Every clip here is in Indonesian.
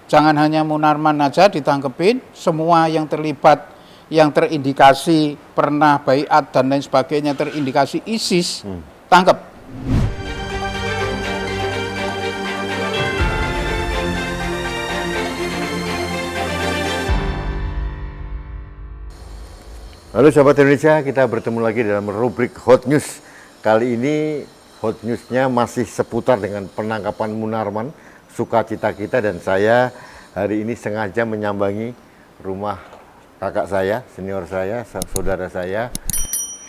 Jangan hanya Munarman aja ditangkepin, semua yang terlibat, yang terindikasi pernah baiat dan lain sebagainya, terindikasi ISIS, tangkap. Halo sahabat Indonesia, kita bertemu lagi dalam rubrik Hot News. Kali ini Hot News-nya masih seputar dengan penangkapan Munarman, sukacita kita, dan saya hari ini sengaja menyambangi rumah kakak saya, senior saya, saudara saya,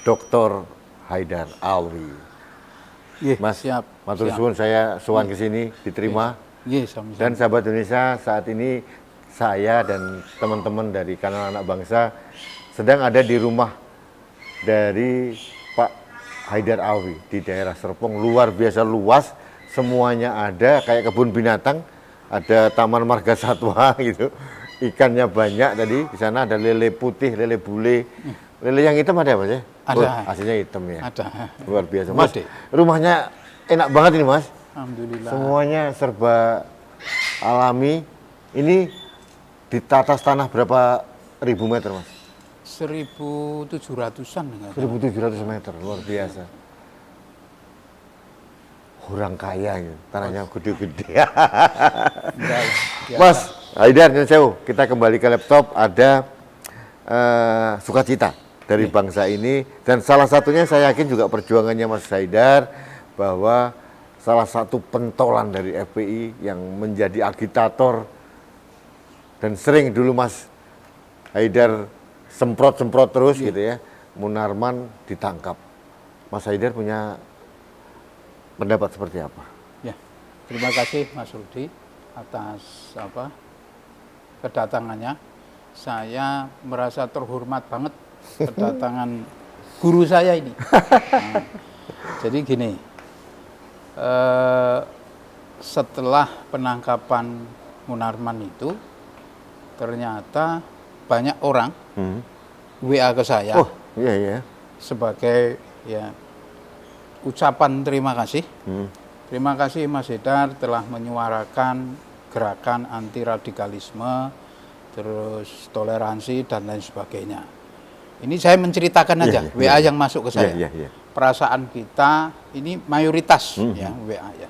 Dr. Haidar Alwi. Mas, siap. matur suwun, saya sowan ke sini diterima. Sama-sama. Dan sahabat Indonesia, saat ini saya dan teman-teman dari Kanal Anak Bangsa sedang ada di rumah dari Pak Haidar Alwi di daerah Serpong. Luar biasa luas, semuanya ada, kayak kebun binatang, ada taman marga satwa gitu. Ikannya banyak tadi, di sana ada lele putih, lele bule. Lele yang hitam ada apa sih? Ada. Aslinya hitam ya. Ada. Luar biasa. Mas, Mode. rumahnya enak banget ini Mas. Alhamdulillah. Semuanya serba alami. Ini di atas tanah berapa ribu meter Mas? 1.700-an. 1.700 meter, luar biasa. Orang kaya gitu, tanahnya gede-gede. Mas Haidar, kita kembali ke laptop. Ada sukacita dari bangsa ini, dan salah satunya saya yakin juga perjuangannya Mas Haidar, bahwa salah satu pentolan dari FPI yang menjadi agitator, dan sering dulu Mas Haidar semprot-semprot terus gitu ya, Munarman ditangkap. Mas Haidar punya pendapat seperti apa? Ya, terima kasih Mas Rudi atas kedatangannya. Saya merasa terhormat banget kedatangan guru saya ini. Jadi gini, setelah penangkapan Munarman itu, ternyata banyak orang WA ke saya sebagai ucapan terima kasih. Terima kasih Mas Haidar telah menyuarakan gerakan anti radikalisme, terus toleransi dan lain sebagainya. Ini saya menceritakan aja WA yang masuk ke saya. Perasaan kita ini mayoritas WA ya.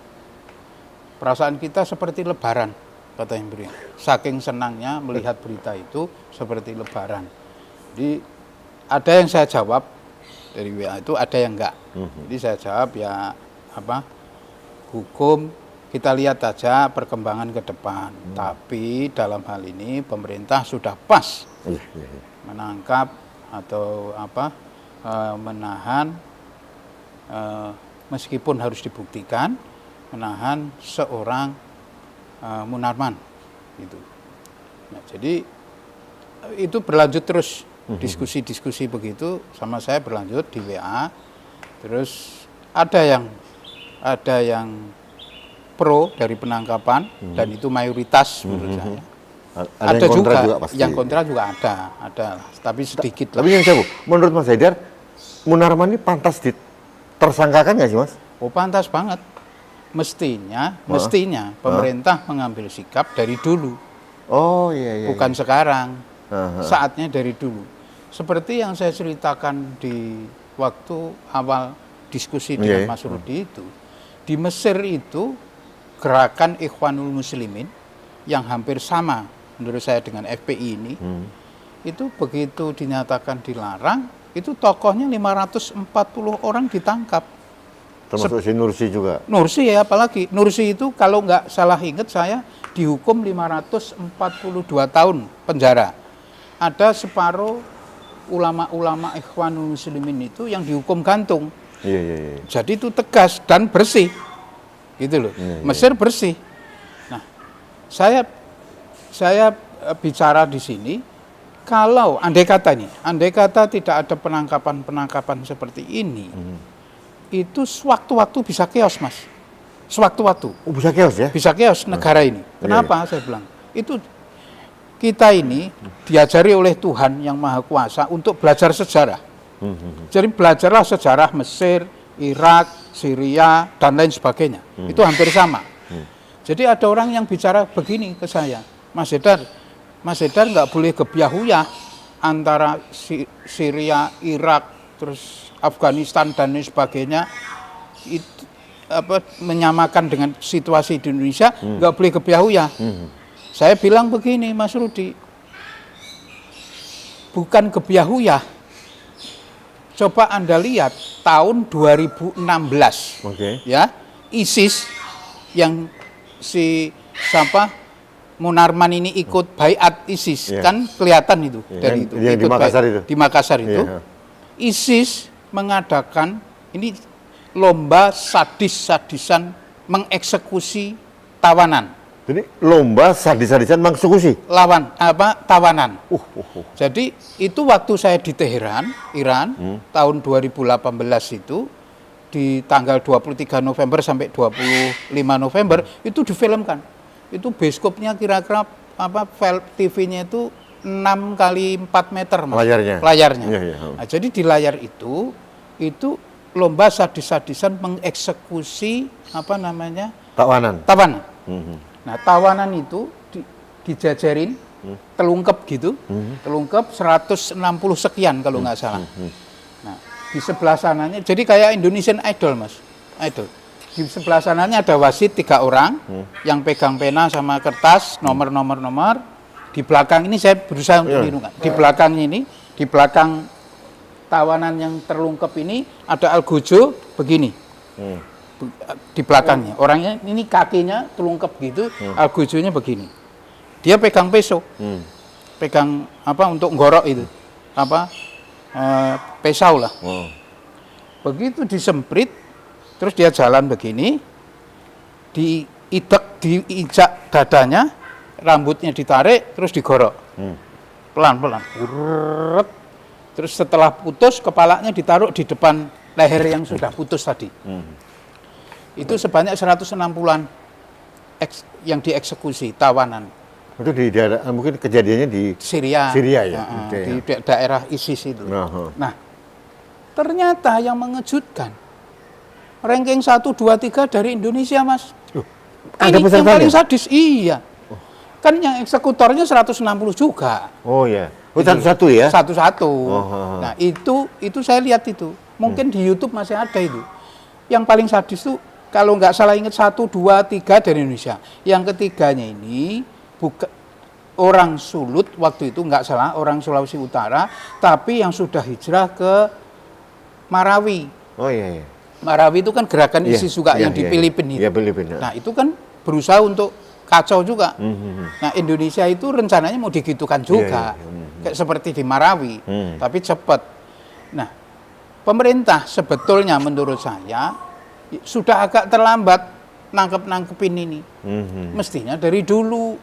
Perasaan kita seperti lebaran, kata yang beri. Saking senangnya melihat berita itu seperti lebaran. Jadi ada yang saya jawab dari WA itu, ada yang enggak. Jadi saya jawab hukum kita lihat aja perkembangan ke depan. Tapi dalam hal ini pemerintah sudah pas menangkap atau menahan, meskipun harus dibuktikan, menahan seorang Munarman gitu. Nah, jadi itu berlanjut terus, diskusi-diskusi begitu sama saya berlanjut di WA. Terus ada yang pro dari penangkapan, dan itu mayoritas menurut saya. Ada yang kontra juga pasti. Yang kontra juga ada, tapi sedikit. Tapi yang saya, menurut Mas Haidar, Munarman ini pantas ditersangkakan nggak sih Mas? Oh, pantas banget. Mestinya pemerintah mengambil sikap dari dulu. Oh iya. Bukan sekarang. Saatnya dari dulu. Seperti yang saya ceritakan di waktu awal diskusi dengan Mas Rudi itu. Di Mesir itu gerakan Ikhwanul Muslimin yang hampir sama menurut saya dengan FPI ini. Itu begitu dinyatakan dilarang, itu tokohnya 540 orang ditangkap. Termasuk si Nursi juga? Nursi ya, apalagi. Nursi itu kalau nggak salah ingat saya dihukum 542 tahun penjara. Ada separuh ulama-ulama Ikhwanul Muslimin itu yang dihukum gantung. Iya. Jadi itu tegas dan bersih. Gitu loh. Mesir bersih. Nah, saya bicara di sini, kalau andai kata tidak ada penangkapan seperti ini, itu sewaktu-waktu bisa chaos, Mas. Sewaktu-waktu. Oh, bisa chaos ya? Bisa chaos negara ini. Kenapa saya bilang? Itu kita ini diajari oleh Tuhan yang Maha Kuasa untuk belajar sejarah. Jadi belajarlah sejarah Mesir, Irak, Syria, dan lain sebagainya. Itu hampir sama. Jadi ada orang yang bicara begini ke saya, Mas Haidar nggak boleh gebyah-uyah antara Syria, Irak, terus Afghanistan dan lain sebagainya. Itu menyamakan dengan situasi di Indonesia, nggak boleh gebyah-uyah. Saya bilang begini, Mas Rudi, bukan gebyah-uyah. Coba Anda lihat tahun 2016, ya, ISIS yang si siapa Munarman ini ikut baiat ISIS, kan kelihatan itu dari itu. Yang di Makassar itu. Di Makassar itu, ISIS mengadakan ini lomba sadis-sadisan mengeksekusi tawanan. Jadi lomba sadis-sadisan mengeksekusi Tawanan. Jadi itu waktu saya di Teheran, Iran, tahun 2018 itu di tanggal 23 November sampai 25 November itu difilmkan. Itu bioskopnya kira-kira TV-nya itu 6 kali 4 meter, Mas. Layarnya. Ya. Nah, jadi di layar itu lomba sadis-sadisan mengeksekusi tawanan. Nah, tawanan itu dijajarin telungkep gitu, telungkep 160 sekian kalau nggak salah. Nah, di sebelah sananya, jadi kayak Indonesian Idol, Mas, Idol. Di sebelah sananya ada wasit 3 orang yang pegang pena sama kertas, nomor. Di belakang ini saya berusaha untuk nirukan. Di belakang ini, di belakang tawanan yang terlungkep ini ada algojo begini. Di belakangnya, orangnya ini kakinya terlungkep gitu, algojonya begini. Dia pegang peso, pegang untuk ngorok itu, pesau lah. Begitu disemprit, terus dia jalan begini, diinjak dadanya, rambutnya ditarik, terus digorok, pelan-pelan. Terus setelah putus, kepalanya ditaruh di depan leher yang sudah putus tadi. Itu sebanyak 160-an yang dieksekusi, tawanan. Itu di daerah, mungkin kejadiannya di Syria ya? Di daerah ISIS itu. Nah, ternyata yang mengejutkan, ranking 1, 2, 3 dari Indonesia, Mas. Ada ini yang pesertanya? paling sadis, iya. Kan yang eksekutornya 160 juga. Oh ya, satu-satu ya? Satu-satu. Nah, itu saya lihat itu. Mungkin di YouTube masih ada itu. Yang paling sadis itu, kalau nggak salah ingat 1, 2, 3 dari Indonesia. Yang ketiganya ini bukan orang Sulut waktu itu, nggak salah, orang Sulawesi Utara, tapi yang sudah hijrah ke Marawi. Oh iya. Marawi itu kan gerakan ISIS juga yang di Filipina itu. Iya, Filipina. Nah, itu kan berusaha untuk kacau juga. Nah, Indonesia itu rencananya mau digitukan juga. Kayak seperti di Marawi, tapi cepat. Nah, pemerintah sebetulnya menurut saya sudah agak terlambat nangkepin ini. Mestinya dari dulu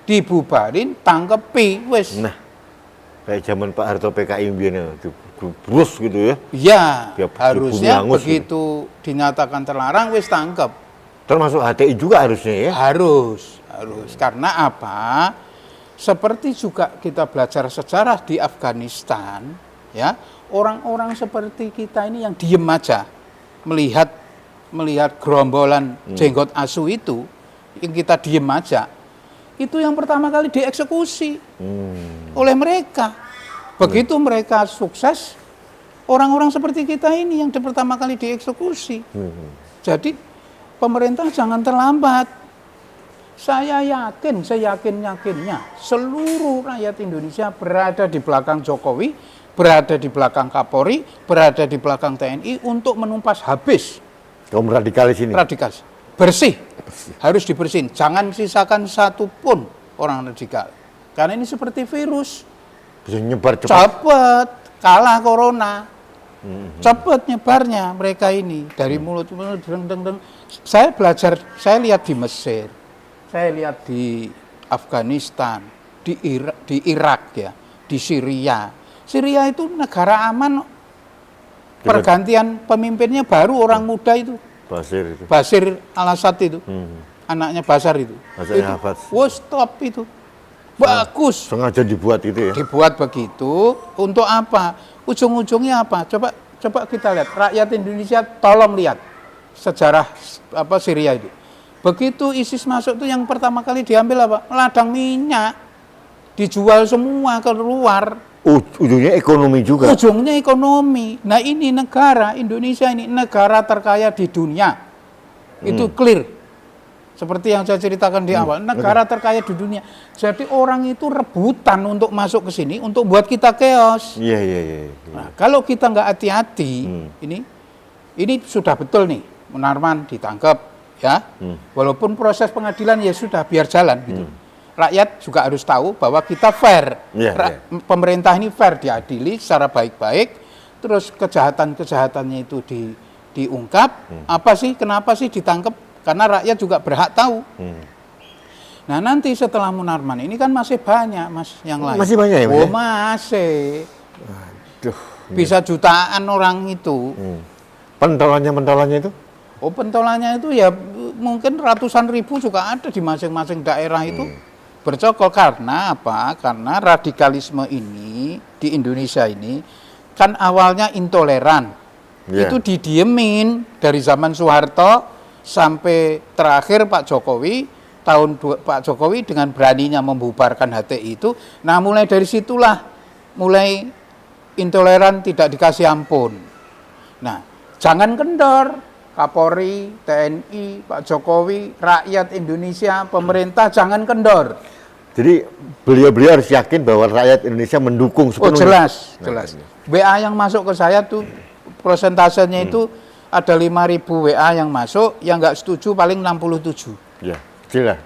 dibubarin, tangkepi, wes. Nah, kayak zaman Pak Harto PKI biasanya brus gitu ya. Iya, harusnya gitu. begitu dinyatakan terlarang, wes tangkep. Termasuk HTI juga harusnya ya? Harus. Karena apa? Seperti juga kita belajar sejarah di Afghanistan, ya, orang-orang seperti kita ini yang diem aja melihat gerombolan jenggot asu itu, yang kita diem aja, itu yang pertama kali dieksekusi oleh mereka. Begitu mereka sukses, orang-orang seperti kita ini yang pertama kali dieksekusi. Jadi pemerintah jangan terlambat. Saya yakinnya seluruh rakyat Indonesia berada di belakang Jokowi, berada di belakang Kapolri, berada di belakang TNI untuk menumpas habis kaum radikalis ini. Radikalis. Bersih. Harus dibersihin. Jangan sisakan satu pun orang radikal. Karena ini seperti virus. Bisa nyebar cepat. Cepat kalah corona. Cepat nyebarnya mereka ini dari mulut deng. Saya belajar, saya lihat di Mesir, saya lihat di Afghanistan, di Irak ya, di Syria. Syria itu negara aman. Pergantian pemimpinnya baru orang muda itu. Bashir al-Assad itu. Anaknya Bashar itu. Stop itu. Bagus. Sengaja dibuat itu ya. Dibuat begitu untuk apa? Ujung-ujungnya apa? Coba kita lihat. Rakyat Indonesia tolong lihat sejarah Syria itu. Begitu ISIS masuk tuh yang pertama kali diambil apa? Ladang minyak. Dijual semua keluar. Ujungnya ekonomi juga. Ujungnya ekonomi. Nah ini negara, Indonesia ini negara terkaya di dunia. Itu clear. Seperti yang saya ceritakan di awal, negara terkaya di dunia. Jadi orang itu rebutan untuk masuk ke sini, untuk buat kita chaos. Iya. Nah, kalau kita nggak hati-hati, ini sudah betul nih, Munarman ditangkap, ya. Walaupun proses pengadilan ya sudah biar jalan gitu. Rakyat juga harus tahu bahwa kita fair. Pemerintah ini fair, diadili secara baik-baik. Terus kejahatan-kejahatannya itu diungkap. Apa sih? Kenapa sih ditangkap? Karena rakyat juga berhak tahu. Nah nanti setelah Munarman ini kan masih banyak Mas yang lain. Masih banyak ya? Oh masih. Aduh. Bisa jutaan orang itu. Pentolannya itu? Oh pentolannya itu ya mungkin ratusan ribu juga ada di masing-masing daerah itu. Bercokol karena apa? Karena radikalisme ini di Indonesia ini kan awalnya intoleran. Itu didiemin dari zaman Soeharto sampai terakhir Pak Jokowi. Pak Jokowi dengan beraninya membubarkan HTI itu. Nah mulai dari situlah mulai intoleran tidak dikasih ampun. Nah jangan kendor. Kapolri, TNI, Pak Jokowi, rakyat Indonesia, pemerintah jangan kendor. Jadi beliau harus yakin bahwa rakyat Indonesia mendukung Oh sepenuhnya. jelas. WA yang masuk ke saya tuh prosentasenya itu ada 5.000 WA yang masuk, yang nggak setuju paling 67. Ya, kecil lah,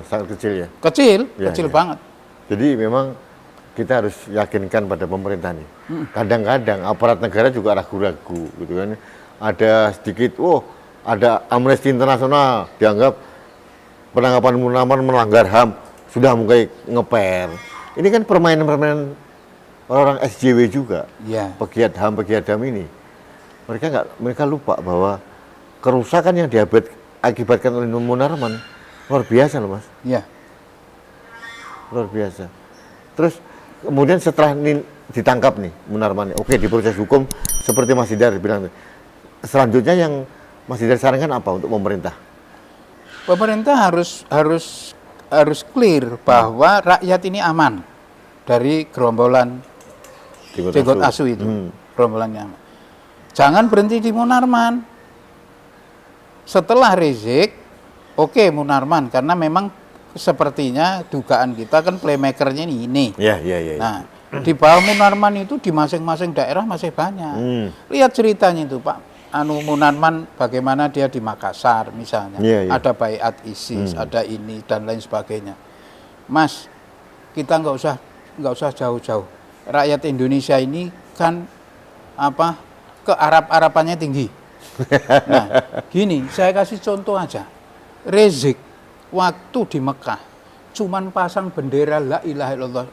sangat kecil ya. Kecil banget. Jadi memang kita harus yakinkan pada pemerintah nih. Kadang-kadang aparat negara juga ragu-ragu gitu kan. Ada sedikit, ada Amnesty Internasional dianggap penangkapan Munarman melanggar HAM, sudah mulai ngeper. Ini kan permainan orang SJW juga, pegiat HAM ini. Mereka lupa bahwa kerusakan yang diakibatkan oleh Munarman luar biasa loh Mas. Iya. Luar biasa. Terus kemudian setelah ini ditangkap nih Munarman, oke diproses hukum seperti Mas Hidar bilang. Selanjutnya yang Mas Hidar sarankan apa untuk pemerintah? Pemerintah harus clear bahwa rakyat ini aman dari gerombolan jenggot asu itu. Gerombolannya aman. Jangan berhenti di Munarman. Setelah Rizik, oke Munarman karena memang sepertinya dugaan kita kan playmakernya ini. Iya. Nah, di bawah Munarman itu di masing-masing daerah masih banyak. Lihat ceritanya itu Pak. Munarman bagaimana dia di Makassar misalnya, ada baiat ISIS, ada ini dan lain sebagainya. Mas, kita nggak usah jauh-jauh. Rakyat Indonesia ini kan ke Arab-Arapannya tinggi. Nah, gini, saya kasih contoh aja. Rizik waktu di Mekah cuman pasang bendera la ilaha illallah,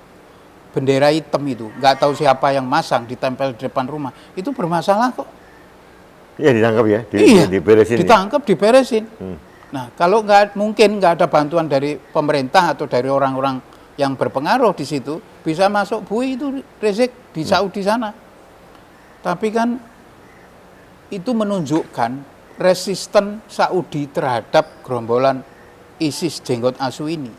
bendera hitam itu, nggak tahu siapa yang masang ditempel di depan rumah, itu bermasalah kok. Iya ditangkap ya, diberesin. Ditangkap, diberesin. Nah kalau mungkin nggak ada bantuan dari pemerintah atau dari orang-orang yang berpengaruh di situ, bisa masuk bui itu Rizik di Saudi sana. Tapi kan itu menunjukkan resisten Saudi terhadap gerombolan ISIS jenggot asu ini.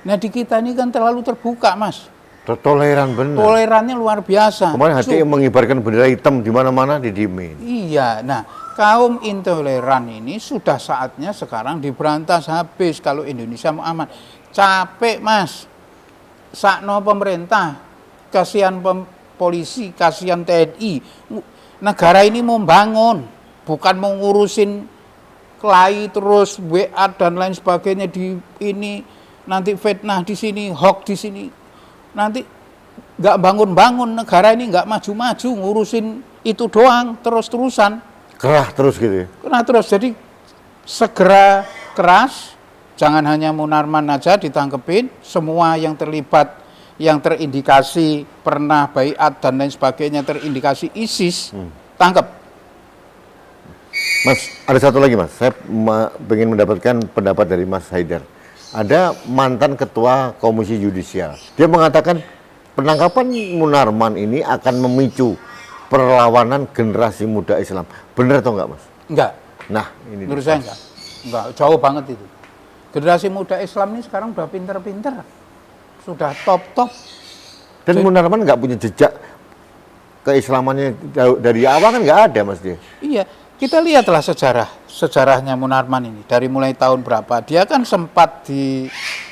Nah di kita ini kan terlalu terbuka Mas. Toleran benar. Tolerannya luar biasa. Kemarin HTI mengibarkan bendera hitam di mana-mana didiemin. Iya, nah kaum intoleran ini sudah saatnya sekarang diberantas habis kalau Indonesia mau aman. Capek Mas, sakno pemerintah, kasihan polisi, kasihan TNI. Negara ini mau bangun, bukan mau ngurusin kelahi terus WA dan lain sebagainya di ini, nanti fitnah di sini, hoax di sini. Nanti nggak bangun-bangun, negara ini nggak maju-maju, ngurusin itu doang terus-terusan. Kerah terus gitu ya? Kerah terus, jadi segera keras, jangan hanya Munarman aja ditangkepin, semua yang terlibat, yang terindikasi pernah baiat dan lain sebagainya, terindikasi ISIS, tangkap. Mas, ada satu lagi Mas, saya ingin mendapatkan pendapat dari Mas Haidar. Ada mantan ketua Komisi Yudisial. Dia mengatakan penangkapan Munarman ini akan memicu perlawanan generasi muda Islam. Benar atau enggak Mas? Enggak. Nah, ini menurut saya enggak. Enggak, jauh banget itu. Generasi muda Islam ini sekarang udah pinter-pinter. Sudah top-top. Dan Munarman nggak punya jejak keislamannya dari awal kan nggak ada Mas dia. Iya, kita lihatlah sejarahnya Munarman ini dari mulai tahun berapa. Dia kan sempat di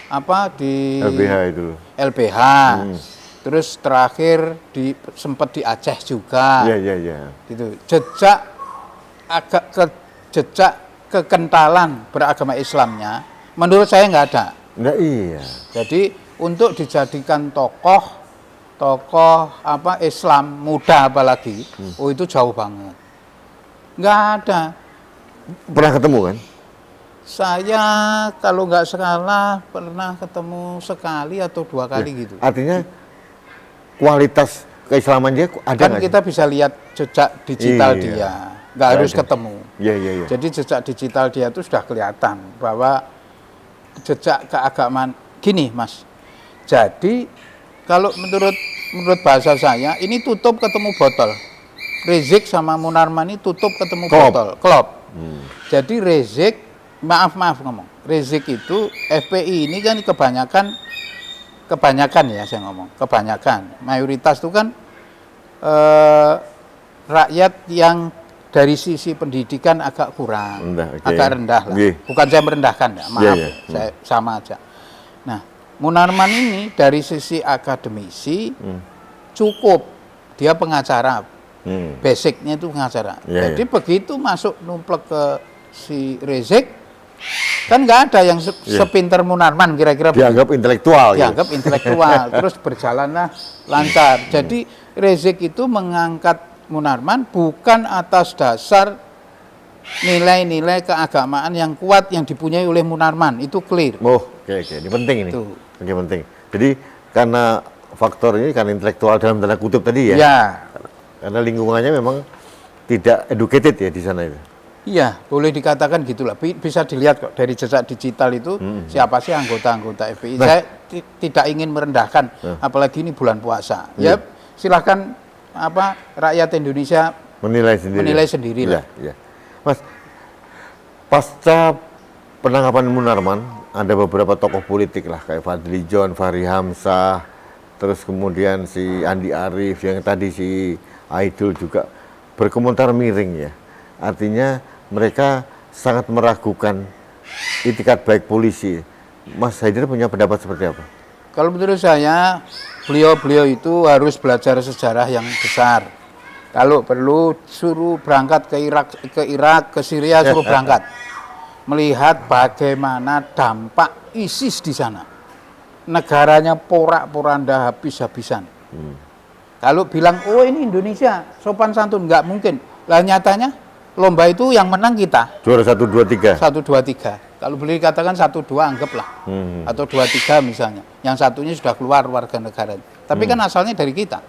LBH itu. LBH. Terus terakhir sempat di Aceh juga. Iya. Gitu. Jejak kekentalan beragama Islamnya menurut saya nggak ada. Nggak, iya. Jadi untuk dijadikan tokoh Islam muda apalagi, itu jauh banget. Nggak ada. Pernah ketemu kan? Saya kalau nggak salah pernah ketemu sekali atau 2 kali gitu. Artinya kualitas keislaman dia ada Kan nggak kita bisa lihat jejak digital Iya. dia, nggak harus ketemu. Iya. Jadi jejak digital dia itu sudah kelihatan bahwa jejak keagamaan gini, Mas. Jadi kalau menurut bahasa saya ini tutup ketemu botol. Rizik sama Munarman ini tutup ketemu botol. Klop. Jadi Rizik, maaf ngomong. Rizik itu FPI ini kan kebanyakan ya saya ngomong. Kebanyakan. Mayoritas itu kan rakyat yang dari sisi pendidikan agak kurang, agak rendah lah. Bukan saya merendahkan ya, maaf, saya sama aja. Nah, Munarman ini dari sisi akademisi cukup, dia pengacara, basicnya itu pengacara. Jadi begitu masuk numplek ke si Rizik, kan nggak ada yang sepinter Munarman kira-kira. Dianggap intelektual. Dianggap intelektual, terus berjalanlah lancar. Jadi Rizik itu mengangkat Munarman bukan atas dasar nilai-nilai keagamaan yang kuat yang dipunyai oleh Munarman, itu clear. Oke, ini penting ini. Oke, penting. Jadi karena faktor ini karena intelektual dalam tanda kutip tadi ya. Ya. Karena lingkungannya memang tidak educated ya di sana itu. Iya, boleh dikatakan gitulah. Bisa dilihat kok dari jejak digital itu siapa sih anggota-anggota FPI. Saya tidak ingin merendahkan, apalagi ini bulan puasa. Ya, silahkan rakyat Indonesia menilai sendiri lah. Ya. Mas, pasca penangkapan Munarman ada beberapa tokoh politik lah kayak Fadli John, Fahri Hamzah, terus kemudian si Andi Arief, yang tadi si Aidul juga berkomentar miring ya. Artinya mereka sangat meragukan itikat baik polisi. Mas Haidar punya pendapat seperti apa? Kalau menurut saya, beliau itu harus belajar sejarah yang besar. Kalau perlu suruh berangkat ke Irak, ke Syria, suruh berangkat. Melihat bagaimana dampak ISIS di sana. Negaranya porak-poranda habis-habisan. Kalau bilang, oh ini Indonesia, sopan santun, nggak mungkin. Lah nyatanya, lomba itu yang menang kita. Juara 1, 2, 3. 1, 2, 3. Kalau boleh dikatakan 1, 2 anggaplah. Atau 2, 3 misalnya. Yang satunya sudah keluar warga negara. Tapi kan asalnya dari kita.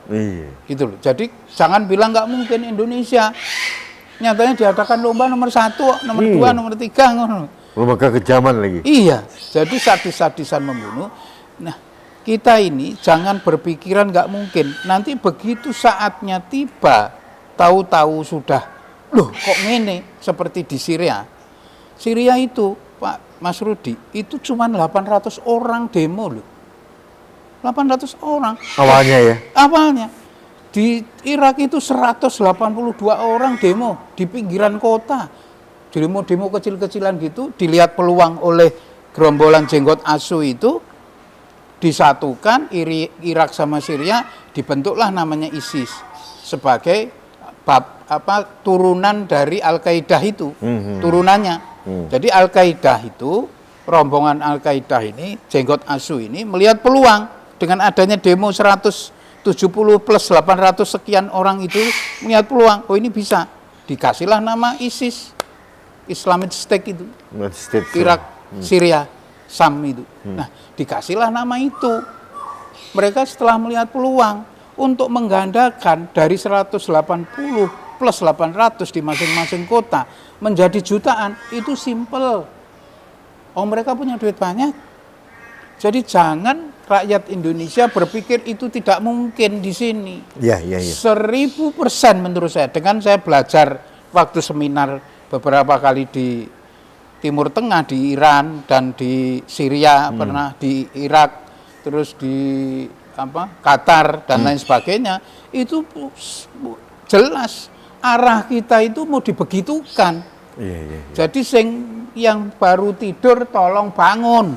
Gitu loh. Jadi jangan bilang nggak mungkin Indonesia. Nyatanya diadakan lomba nomor 1, nomor 2, nomor 3. Lembaga kejaman lagi. Iya. Jadi sadis-sadisan membunuh. Nah, kita ini jangan berpikiran nggak mungkin. Nanti begitu saatnya tiba, tahu-tahu sudah, loh kok ngene, seperti di Syria. Syria itu, Pak Mas Rudi, itu cuma 800 orang demo loh. 800 orang. Awalnya ya? Awalnya. Di Irak itu 182 orang demo di pinggiran kota. Demo-demo kecil-kecilan gitu, dilihat peluang oleh gerombolan jenggot asu itu, disatukan Irak sama Syria, dibentuklah namanya ISIS sebagai turunan dari Al-Qaeda itu, turunannya. Jadi Al-Qaeda itu, rombongan Al-Qaeda ini, jenggot asu ini melihat peluang dengan adanya demo 170 plus 800 sekian orang itu, melihat peluang, oh ini bisa, dikasihlah nama ISIS, Islamic State itu, Irak, Syria, Sam itu. Nah, dikasihlah nama itu. Mereka setelah melihat peluang untuk menggandakan dari 180 plus 800 di masing-masing kota menjadi jutaan, itu simple. Oh, mereka punya duit banyak. Jadi jangan rakyat Indonesia berpikir itu tidak mungkin di sini. Iya. 1000% menurut saya. Dengan saya belajar waktu seminar beberapa kali di Timur Tengah, di Iran dan di Syria, pernah di Irak, terus di Qatar dan lain sebagainya, itu jelas arah kita itu mau dibegitukan. Jadi yang baru tidur tolong bangun,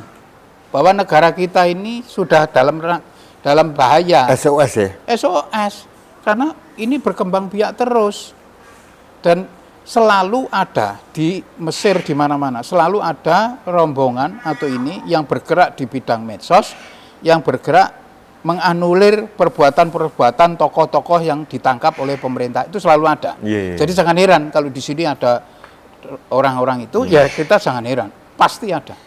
bahwa negara kita ini sudah dalam bahaya. SOS ya? SOS, karena ini berkembang biak terus. Dan selalu ada di Mesir, di mana-mana selalu ada rombongan atau ini yang bergerak di bidang medsos, yang bergerak menganulir perbuatan-perbuatan tokoh-tokoh yang ditangkap oleh pemerintah. Itu selalu ada. Jadi jangan heran kalau di sini ada orang-orang itu, ya kita jangan heran, pasti ada.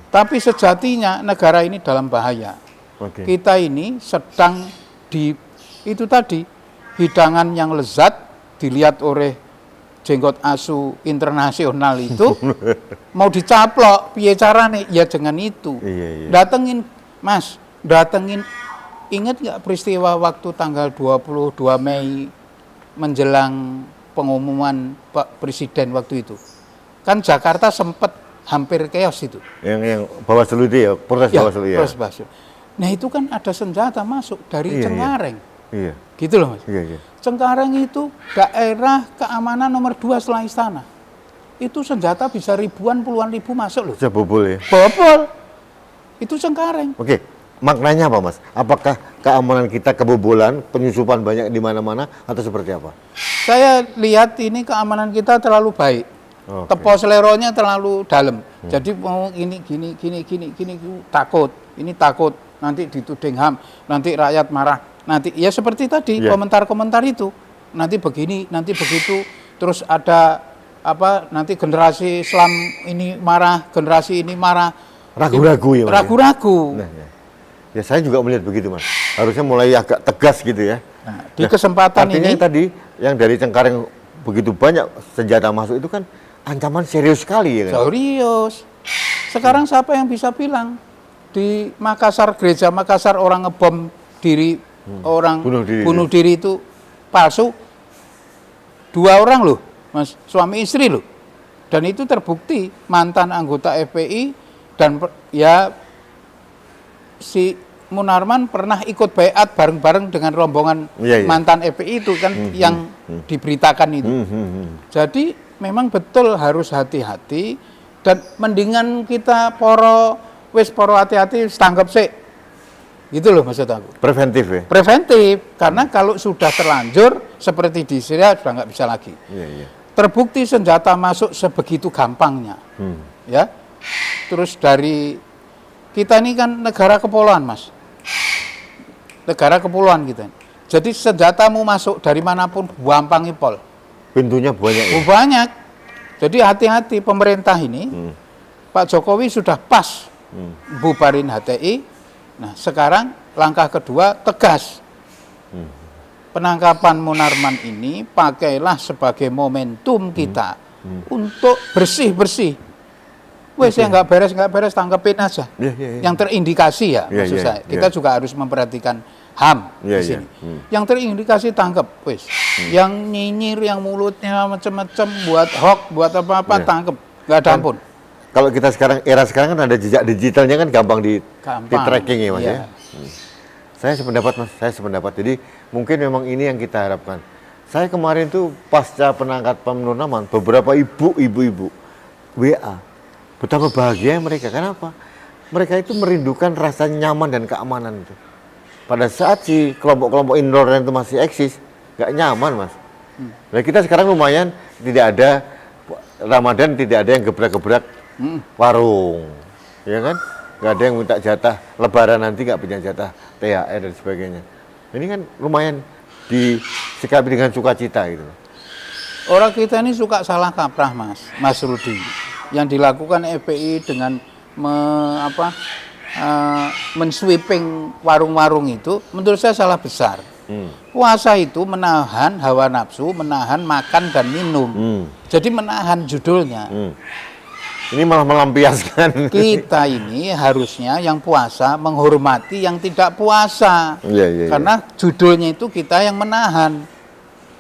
Tapi sejatinya negara ini dalam bahaya. Kita ini sedang itu tadi, hidangan yang lezat dilihat oleh jenggot asu internasional itu mau dicaplok, piye carane? Ya dengan itu. Datengin, Mas, ingat nggak peristiwa waktu tanggal 22 Mei menjelang pengumuman Pak Presiden waktu itu? Kan Jakarta sempat hampir chaos itu. Yang Bawaslu itu ya, protes Bawaslu ya. Nah itu kan ada senjata masuk dari Cengkareng. Gitu loh, Mas. Cengkareng itu daerah keamanan nomor 2 setelah istana. Itu senjata bisa ribuan, puluhan ribu masuk loh. Bisa bobol ya? Bobol. Itu Cengkareng. Oke, maknanya apa, Mas? Apakah keamanan kita kebobolan, penyusupan banyak di mana-mana, atau seperti apa? Saya lihat ini keamanan kita terlalu baik. Tepo seleronya terlalu dalam. Jadi mau ini gini, takut. Ini takut, nanti dituding HAM, nanti rakyat marah. Nanti ya seperti tadi komentar-komentar itu, nanti begini, nanti begitu, terus ada nanti generasi Islam ini marah, generasi ini marah, ragu-ragu ya, Mas. Ragu-ragu. Ya saya juga melihat begitu, Mas. Harusnya mulai agak tegas gitu ya. Nah, di kesempatan ini tadi yang dari Cengkareng begitu banyak senjata masuk itu kan ancaman serius sekali ya kan? Serius. Sekarang siapa yang bisa bilang di Makassar, gereja Makassar orang ngebom diri, orang bunuh diri itu palsu? 2 orang loh, Mas, suami istri loh. Dan itu terbukti mantan anggota FPI dan ya si Munarman pernah ikut baiat bareng-bareng dengan rombongan mantan FPI itu kan yang diberitakan itu. Jadi memang betul harus hati-hati dan mendingan kita poro hati-hati tanggap sih. Gitu loh maksud aku. Preventif ya? Preventif, karena kalau sudah terlanjur seperti di Syria sudah nggak bisa lagi. Terbukti senjata masuk sebegitu gampangnya. Ya. Terus dari kita ini kan negara kepulauan, Mas. Negara kepulauan kita. Jadi senjatamu masuk dari manapun gampang ipol. Pintunya banyak ya? Banyak. Jadi hati-hati pemerintah ini. Pak Jokowi sudah pas bubarin HTI. Nah, sekarang langkah kedua tegas. Penangkapan Munarman ini pakailah sebagai momentum kita untuk bersih-bersih. Wes yang nggak beres tangkepin aja. Yang terindikasi ya, maksud saya. Kita juga harus memperhatikan HAM di sini. Yang terindikasi tangkep, wes. Yang nyinyir, yang mulutnya macam-macam buat hoax, buat apa-apa tangkep, nggak ada ampun. Kalau kita era sekarang kan ada jejak digitalnya kan gampang di tracking ya, Mas ya. Saya sependapat, Mas. Jadi mungkin memang ini yang kita harapkan. Saya kemarin tuh pasca penangkapan Munarman, beberapa ibu-ibu WA, betapa bahagia mereka. Kenapa? Mereka itu merindukan rasa nyaman dan keamanan itu. Pada saat si kelompok-kelompok intoleran itu masih eksis, nggak nyaman, Mas. Nah, kita sekarang lumayan tidak ada Ramadan, tidak ada yang gebrak-gebrak warung, ya kan? Nggak ada yang minta jatah Lebaran nanti nggak punya jatah THR dan sebagainya. Ini kan lumayan disikapi dengan sukacita gitu. Orang kita ini suka salah kaprah, Mas Rudi. Yang dilakukan FPI dengan mensweeping warung-warung itu, menurut saya salah besar. Puasa itu menahan hawa nafsu, menahan makan dan minum. Jadi menahan judulnya. Ini malah melampiaskan. Kita ini harusnya yang puasa menghormati yang tidak puasa. Karena judulnya itu kita yang menahan.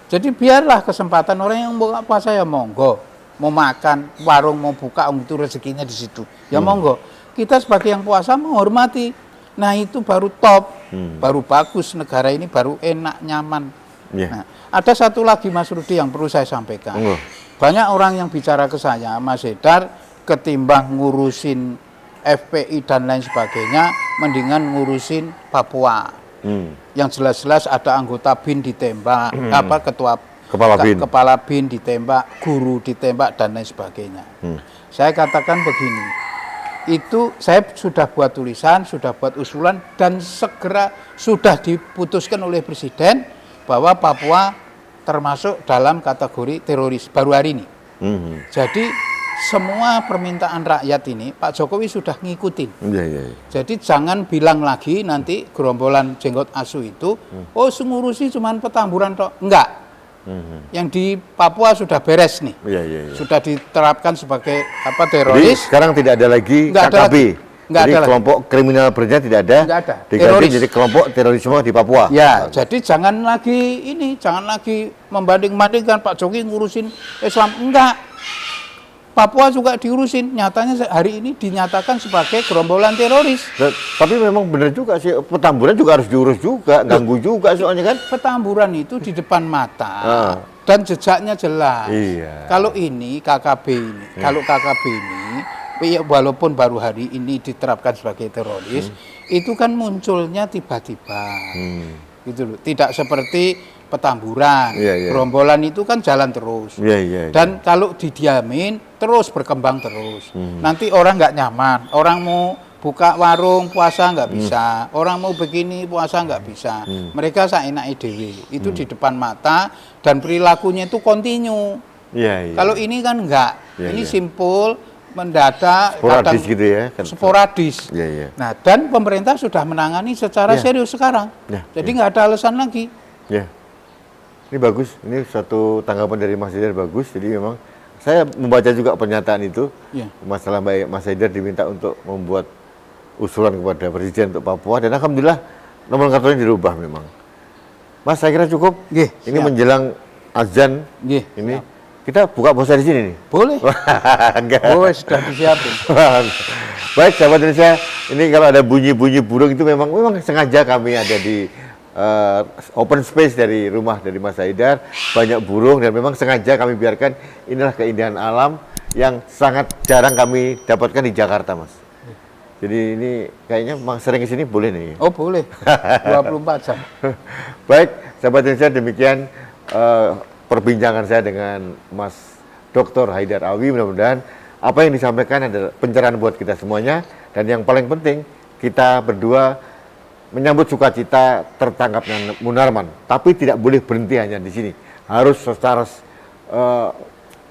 Jadi biarlah kesempatan orang yang buka puasa ya monggo. mau makan, warung mau buka, itu rezekinya di situ. Ya monggo. Kita sebagai yang puasa menghormati. Nah itu baru top, baru bagus, negara ini baru enak, nyaman. Nah, ada satu lagi Mas Rudi yang perlu saya sampaikan. Banyak orang yang bicara ke saya, Mas Haidar, ketimbang ngurusin FPI dan lain sebagainya, mendingan ngurusin Papua. Yang jelas-jelas ada anggota BIN ditembak, ketua kepala BIN ditembak, guru ditembak dan lain sebagainya. Saya katakan begini, itu saya sudah buat tulisan, sudah buat usulan dan segera sudah diputuskan oleh Presiden bahwa Papua termasuk dalam kategori teroris baru hari ini. Jadi semua permintaan rakyat ini Pak Jokowi sudah ngikutin. Jadi jangan bilang lagi nanti gerombolan jenggot asu itu, oh ngurusi cuman Petamburan toh. Enggak. Yang di Papua sudah beres nih. Sudah diterapkan sebagai teroris. Jadi sekarang tidak ada lagi KKB. Jadi kelompok kriminal berencana tidak ada. Diganti jadi kelompok terorisme di Papua. Ya, jadi jangan lagi membanding-bandingkan Pak Jokowi ngurusin Islam. Enggak. Papua juga diurusin, nyatanya hari ini dinyatakan sebagai gerombolan teroris. Tapi memang benar juga sih, Petamburan juga harus diurus juga, ganggu juga soalnya kan. Petamburan itu di depan mata dan jejaknya jelas. Kalau ini KKB ini, kalau KKB ini, walaupun baru hari ini diterapkan sebagai teroris, itu kan munculnya tiba-tiba, gitu loh. Tidak seperti Petamburan, gerombolan itu kan jalan terus. Dan kalau didiamin terus berkembang terus. Nanti orang nggak nyaman, orang mau buka warung puasa nggak bisa, orang mau begini puasa nggak bisa. Mereka seenaknya dewe, itu di depan mata dan perilakunya itu kontinu. Kalau ini kan enggak, ini simpul, mendadak, sporadis gitu ya. Sporadis. Nah, dan pemerintah sudah menangani secara serius sekarang. Jadi nggak ada alasan lagi. Ini bagus, ini suatu tanggapan dari Mas Haidar bagus. Jadi memang saya membaca juga pernyataan itu. Masalah Mas Haidar diminta untuk membuat usulan kepada Presiden untuk Papua. Dan alhamdulillah nomenklaturnya dirubah memang. Mas, saya kira cukup. Ini menjelang azan. Ini kita buka puasa di sini nih. Boleh. Boleh, sudah disiapin. Baik, sahabat Indonesia. Ini kalau ada bunyi-bunyi burung itu memang sengaja kami ada di open space dari rumah dari Mas Haidar, banyak burung dan memang sengaja kami biarkan. Inilah keindahan alam yang sangat jarang kami dapatkan di Jakarta, Mas. Jadi ini kayaknya memang sering kesini boleh nih. Oh boleh, 24 jam. Baik, sahabat Indonesia, demikian perbincangan saya dengan Mas Dr. Haidar Alwi. Mudah-mudahan apa yang disampaikan adalah pencerahan buat kita semuanya. Dan yang paling penting, kita berdua menyambut sukacita tertangkapnya Munarman, tapi tidak boleh berhenti hanya di sini. Harus secara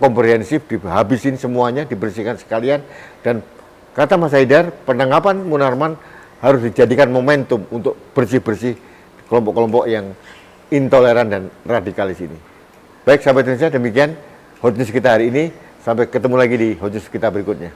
komprehensif dihabisin semuanya, dibersihkan sekalian. Dan kata Mas Haidar, penangkapan Munarman harus dijadikan momentum untuk bersih-bersih kelompok-kelompok yang intoleran dan radikalis ini. Baik sahabat Indonesia, demikian Hot News kita hari ini. Sampai ketemu lagi di Hot News kita berikutnya.